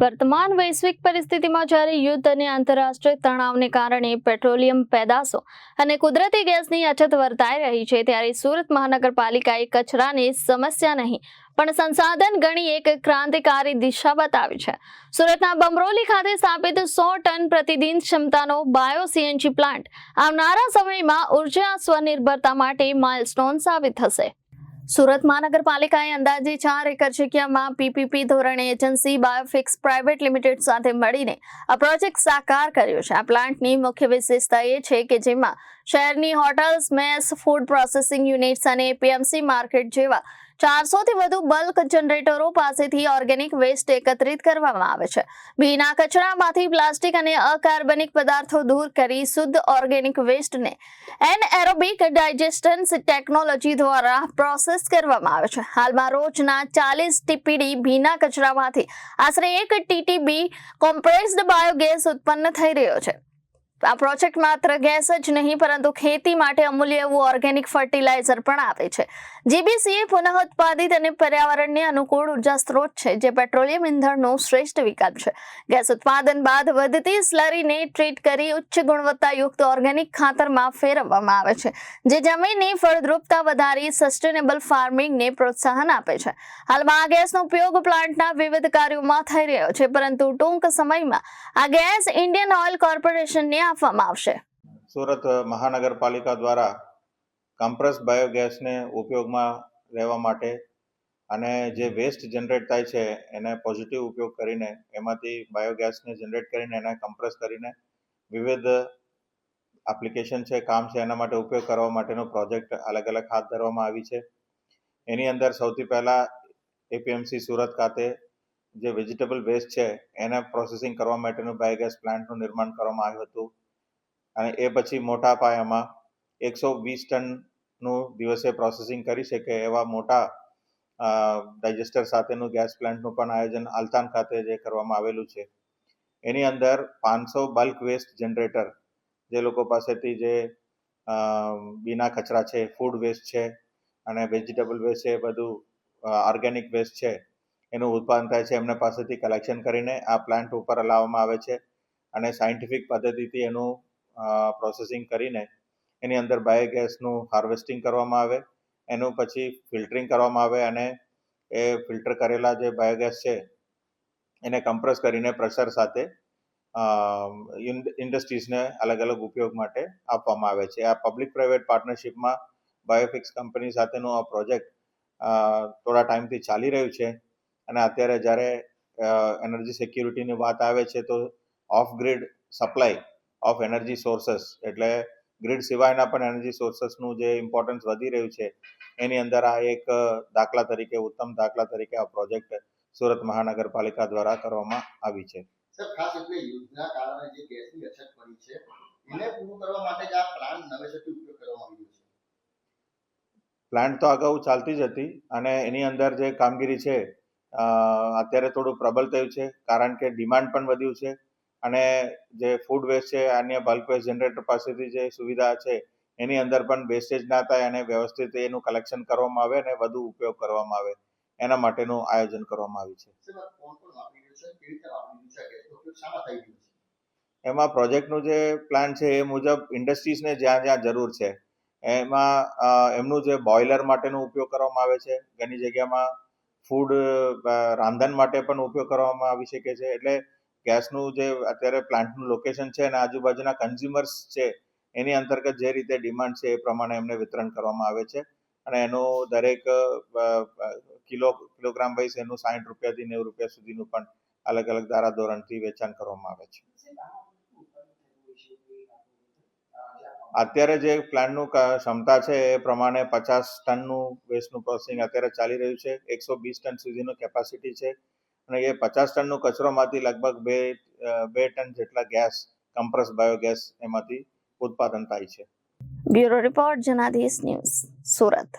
વર્તમાન વૈશ્વિક પરિસ્થિતિમાં જ્યારે યુદ્ધ અને આંતરરાષ્ટ્રીય તણાવને કારણે પેટ્રોલિયમ પેદાશો અને કુદરતી ગેસની અછત વર્તાઈ રહી છે, ત્યારે સુરત મહાનગરપાલિકાએ કચરાની સમસ્યા નહીં પણ સંસાધન ગણી એક ક્રાંતિકારી દિશા બતાવી છે. સુરતના બમરોલી ખાતે સ્થાપિત 100 ટન પ્રતિદિન ક્ષમતાનો બાયો સીએનજી પ્લાન્ટ આવનારા સમયમાં ઉર્જા સ્વનિર્ભરતા માટે માઇલસ્ટોન સાબિત થશે. સુરત મહાનગરપાલિકાએ અંદાજે 4 એકર જગ્યામાં પીપીપી ધોરણે એજન્સી બાયોફિક્સ પ્રાઇવેટ લિમિટેડ સાથે મળીને આ પ્રોજેક્ટ સાકાર કર્યો છે. આ પ્લાન્ટની મુખ્ય વિશેષતા એ છે કે જેમાં શહેરની હોટલ્સ, મેસ, ફૂડ પ્રોસેસિંગ યુનિટ્સ અને એપીએમસી માર્કેટ જેવા 400 થી વધુ બલ્ક જનરેટરો પાસેથી ઓર્ગેનિક વેસ્ટ એકત્રિત કરવામાં આવે છે. ભીના કચરામાંથી પ્લાસ્ટિક અને અકાર્બનિક પદાર્થો દૂર કરી શુદ્ધ ઓર્ગેનિક વેસ્ટને એનએરોબિક ડાયજેસ્શન ટેકનોલોજી દ્વારા પ્રોસેસ કરવામાં આવે છે. હાલમાં રોજના 40 ટીપીડી ભીના કચરામાંથી આશરે 1 ટીટીબી કોમ્પ્રેસ્ડ બાયોગેસ ઉત્પન્ન થઈ રહ્યો છે. આ પ્રોજેક્ટ માત્ર ગેસ જ નહીં પરંતુ ખેતી માટે અમૂલ્ય એવું ઓર્ગેનિક ફર્ટિલાઇઝર પણ આપે છે. જીબીસી પુનઃ ઉત્પાદિત અને પર્યાવરણને અનુકૂળ ઉર્જા સ્ત્રોત છે, જે પેટ્રોલિયમ ઇંધણનો શ્રેષ્ઠ વિકલ્પ છે. ગેસ ઉત્પાદન બાદ વધતી સ્લરીને ટ્રીટ કરી ઉચ્ચ ગુણવત્તાયુક્ત ઓર્ગેનિક ખાતરમાં ફેરવવામાં આવે છે, જે જમીનની ફળદ્રુપતા વધારી સસ્ટેનેબલ ફાર્મિંગને પ્રોત્સાહન આપે છે. હાલમાં આ ગેસનો ઉપયોગ પ્લાન્ટના વિવિધ કાર્યોમાં થઈ રહ્યો છે, પરંતુ ટૂંક સમયમાં આ ગેસ ઇન્ડિયન ઓઇલ કોર્પોરેશનને આપવામાં આવશે. સુરત મહાનગરપાલિકા દ્વારા કમ્પ્રેસ બાયોગેસને ઉપયોગમાં લેવા માટે અને જે વેસ્ટ જનરેટ થાય છે એને પોઝિટિવ ઉપયોગ કરીને એમાંથી બાયોગેસને જનરેટ કરીને એને કમ્પ્રેસ કરીને વિવિધ એપ્લિકેશન છે, કામ છે, એના માટે ઉપયોગ કરવા માટેનો પ્રોજેક્ટ અલગ અલગ હાથ ધરવામાં આવી છે. એની અંદર સૌથી પહેલાં એપીએમસી સુરત ખાતે જે વેજીટેબલ વેસ્ટ છે એને પ્રોસેસિંગ કરવા માટેનું બાયોગેસ પ્લાન્ટનું નિર્માણ કરવામાં આવ્યું હતું અને એ પછી મોટા પાયામાં 120 ટનનું દિવસે પ્રોસેસિંગ કરી શકે એવા મોટા ડાયજેસ્ટર સાથેનું ગેસ પ્લાન્ટનું પણ આયોજન આલતાન ખાતે જે કરવામાં આવેલું છે. એની અંદર 500 બલ્ક વેસ્ટ જનરેટર, જે લોકો પાસેથી જે બીના કચરા છે, ફૂડ વેસ્ટ છે અને વેજીટેબલ વેસ્ટ છે, બધું ઓર્ગેનિક વેસ્ટ છે, એનું ઉત્પાદન થાય છે, એમને પાસેથી કલેક્શન કરીને આ પ્લાન્ટ ઉપર લાવવામાં આવે છે અને સાયન્ટિફિક પદ્ધતિથી એનું પ્રોસેસિંગ કરીને એની અંદર બાયોગેસનું હાર્વેસ્ટિંગ કરવામાં આવે, એનું પછી ફિલ્ટરિંગ કરવામાં આવે અને એ ફિલ્ટર કરેલા જે બાયોગેસ છે એને કમ્પ્રેસ કરીને પ્રેશર સાથે ઇન્ડસ્ટ્રીઝને અલગ અલગ ઉપયોગ માટે આપવામાં આવે છે. આ પબ્લિક પ્રાઇવેટ પાર્ટનરશિપમાં બાયોફિક્સ કંપની સાથેનું આ પ્રોજેક્ટ થોડા ટાઈમથી ચાલી રહ્યું છે અને અત્યારે જ્યારે એનર્જી સિક્યુરિટીની વાત આવે છે તો off grid supply of energy sources, એટલે ગ્રીડ સિવાયના પણ એનર્જી સોર્સસનું જે ઇમ્પોર્ટન્સ વધી રહ્યું છે એની અંદર આ એક દાખલા તરીકે, ઉત્તમ દાખલા તરીકે આ પ્રોજેક્ટ સુરત મહાનગરપાલિકા દ્વારા કરવામાં આવી છે. સર, ખાસ એટલે યુદ્ધના કારણે જે ગેસની અછત પડી છે એને પૂરું કરવા માટે જ આ પ્લાન્ટ નવેસરથી ઉપયોગ કરવામાં આવ્યો છે. પ્લાન્ટ તો અગાઉ ચાલતી જ હતી અને એની અંદર જે કામગીરી છે અત્યારે થોડું પ્રબળ થયું છે કારણ કે ડિમાન્ડ પણ વધ્યું છે અને જે ફૂડ વેસ્ટ છે, અન્ય બલ્ક વેસ્ટ જનરેટર પાસેથી જે સુવિધા છે એની અંદર પણ વેસ્ટેજ ના થાય અને વ્યવસ્થિત એનું કલેક્શન કરવામાં આવે અને વધુ ઉપયોગ કરવામાં આવે એના માટેનું આયોજન કરવામાં આવ્યું છે. એમાં પ્રોજેક્ટનું જે પ્લાન છે એ મુજબ ઇન્ડસ્ટ્રીઝને જ્યાં જ્યાં જરૂર છે એમાં એમનું જે બોઇલર માટેનો ઉપયોગ કરવામાં આવે છે, ઘણી જગ્યામાં ફૂડ રાંધણ માટે પણ ઉપયોગ કરવામાં આવી શકે છે. એટલે ગેસનું જે અત્યારે પ્લાન્ટનું લોકેશન છે અને આજુબાજુના કન્ઝ્યુમર્સ છે એની અંતર્ગત જે રીતે ડિમાન્ડ છે એ પ્રમાણે એમને વિતરણ કરવામાં આવે છે અને એનું દરેક કિલોગ્રામ વાઇઝ એનું 60 રૂપિયાથી 90 રૂપિયા સુધીનું પણ અલગ અલગ ધારા ધોરણથી વેચાણ કરવામાં આવે છે. અત્યારે જે પ્લાન્ટનું ક્ષમતા છે એ પ્રમાણે 50 ટનનું વેસ્ટનું પ્રોસેસિંગ અત્યારે ચાલી રહ્યું છે. 120 ટન સુધીનું કેપેસિટી છે અને એ 50 ટનનું કચરોમાંથી લગભગ 2 ટન જેટલા ગેસ, કમ્પ્રેસ બાયોગેસ એમાંથી ઉત્પાદન થાય છે. Bureau report, Janadesh news, Surat.